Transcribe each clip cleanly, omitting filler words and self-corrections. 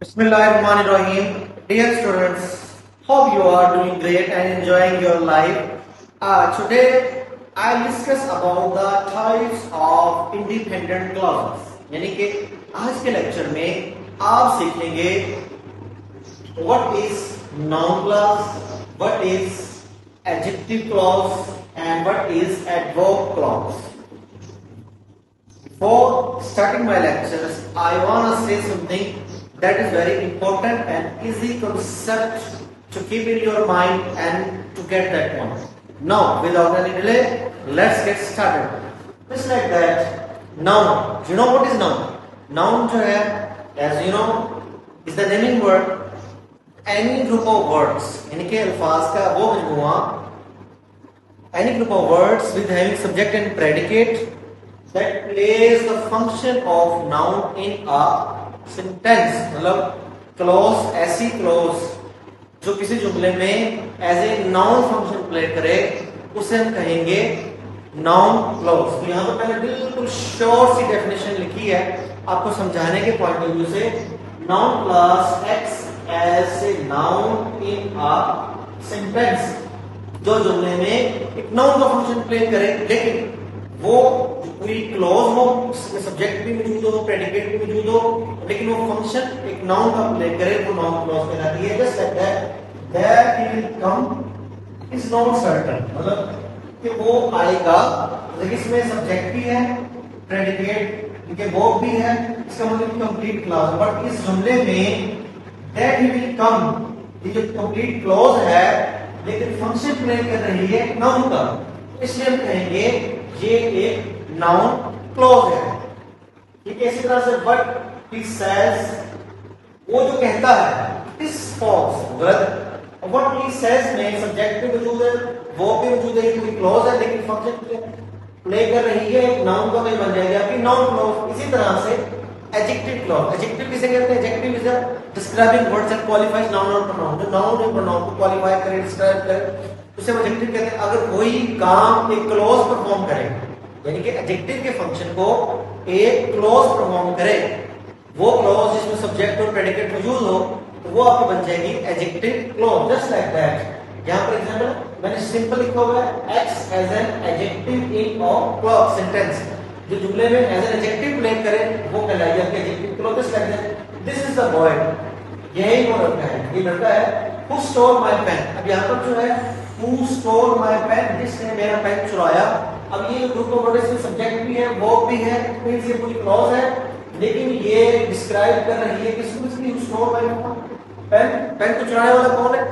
Bismillahirrahmanirrahim. Dear students, hope you are doing great and enjoying your life. Today, I'll discuss about the types of independent clauses. यानी कि आज के lecture में आप सीखेंगे what is noun clause, what is adjective clause, and what is adverb clause. Before starting my lectures, I want to say something that is very important and easy concept to keep in your mind and to get that one. Now, without any delay, let's get started. Just like that, noun. You know what is noun? Noun जो है, as you know, is the naming word. Any group of words, यानी कि अल्फाज का वो मजमूआ, any group of words with having subject and predicate that plays the function of noun in a sentence. मतलब clause, ऐसी clause जो किसी जुमले में as a noun function play करे उसे हम कहेंगे नाउन क्लॉज. तो यहाँ पर मैंने बिल्कुल शॉर्ट सी डेफिनेशन लिखी है आपको समझाने के पॉइंट ऑफ व्यू से. Noun clause acts as a noun in a sentence, जो जुमले में एक नाउन का फंक्शन प्ले करे, लेकिन वो कोई क्लॉज हो, उसमें सब्जेक्ट भी मौजूद हो, प्रेडिकेट भी मौजूद हो, लेकिन वो फंक्शन एक नाउन का प्ले करे, वो नाउन क्लॉज कहलाती है. Just like that he will come is not certain, मतलब कि वो आएगा, लेकिन इसमें सब्जेक्ट भी है, प्रेडिकेट के वर्ब भी है, इसका मतलब कंप्लीट क्लॉज. बट इस जुमले में दैट ही विल कम, ये जो कंप्लीट क्लॉज है लेकिन फंक्शन प्ले कर रही है नाउन का, इसलिए हम कहेंगे ये एक नाउन क्लॉज है. ठीक है. इसी तरह से व्हाट ही सेज, वो जो कहता है, इज फॉल्स, गलत. व्हाट ही सेज में सब्जेक्ट भी मौजूद है, वो भी मौजूद है, कोई क्लॉज है, लेकिन फंक्शन प्ले कर रही है एक नाउन का, बन जाएगा आपकी नाउन क्लॉज. इसी तरह से एडजेक्टिव क्लॉज. एडजेक्टिव किसे कहते हैं? Adjective is a describing words that qualifies noun और प्रोनाउन. जो नाउन और प्रोनाउन को क्वालिफाई करे, डिस्क्राइब करे, उसे एडजेक्टिव कहते हैं. अगर कोई काम एक क्लॉज परफॉर्म करे, यानी कि एडजेक्टिव के फंक्शन को एक क्लॉज परफॉर्म करे, वो क्लॉज जिसमें सब्जेक्ट और प्रेडिकेट मौजूद हो, तो वो आपकी बन जाएगी adjective clause. Just like that. यहां पर एग्जांपल मैंने सिंपल लिखा हुआ है acts as an adjective in a clause sentence. जो जुमले में एज एन एडजेक्टिव प्ले करे वो कहलाएगी आपकी adjective clause. Just like that. This is the boy, यही वो लड़का है, ये लड़का है. Who stole my pen. अब यहां पर जो है हु स्टोल माय पेन, जिसने मेरा पेन चुराया. अब ये ग्रुप ऑफ वर्ड्स में सब्जेक्ट भी है, वर्ब भी है, मींस ये पूरी क्लॉज है, लेकिन ये डिस्क्राइब कर रही है किसको? Who stole my pen. Pen को चुराने वाला कौन है?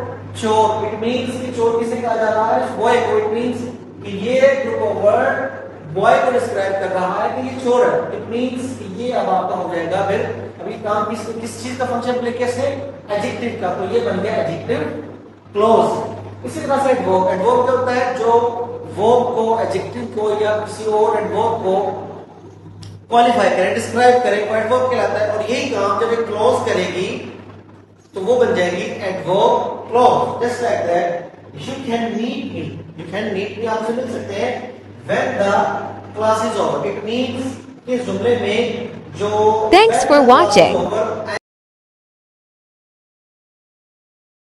चोर. इट मींस कि चोर किसे कहा जा रहा है? बॉय को. इट मींस कि ये ग्रुप ऑफ वर्ड बॉय को डिस्क्राइब कर रहा है कि ये चोर है. इट मींस कि ये अब आपका हो जाएगा फिर अभी काम किस चीज का फंक्शन प्ले किया है? एडजेक्टिव का. तो ये बन गया एडजेक्टिव क्लॉज. इसी तरह से एडवर्ब. एडवर्ब क्या होता है? जो वर्ब को, एडजेक्टिव को या किसी और एडवर्ब को क्वालिफाई करे, डिस्क्राइब करे, वो एडवर्ब कहलाता है. और यही काम जब एक क्लॉज करेगी तो वो बन जाएगी adverb clause. Just like that you can meet me. You can meet me आपसे मिल सकते हैं when the class is over. It means कि जुमले में जो Thanks for watching.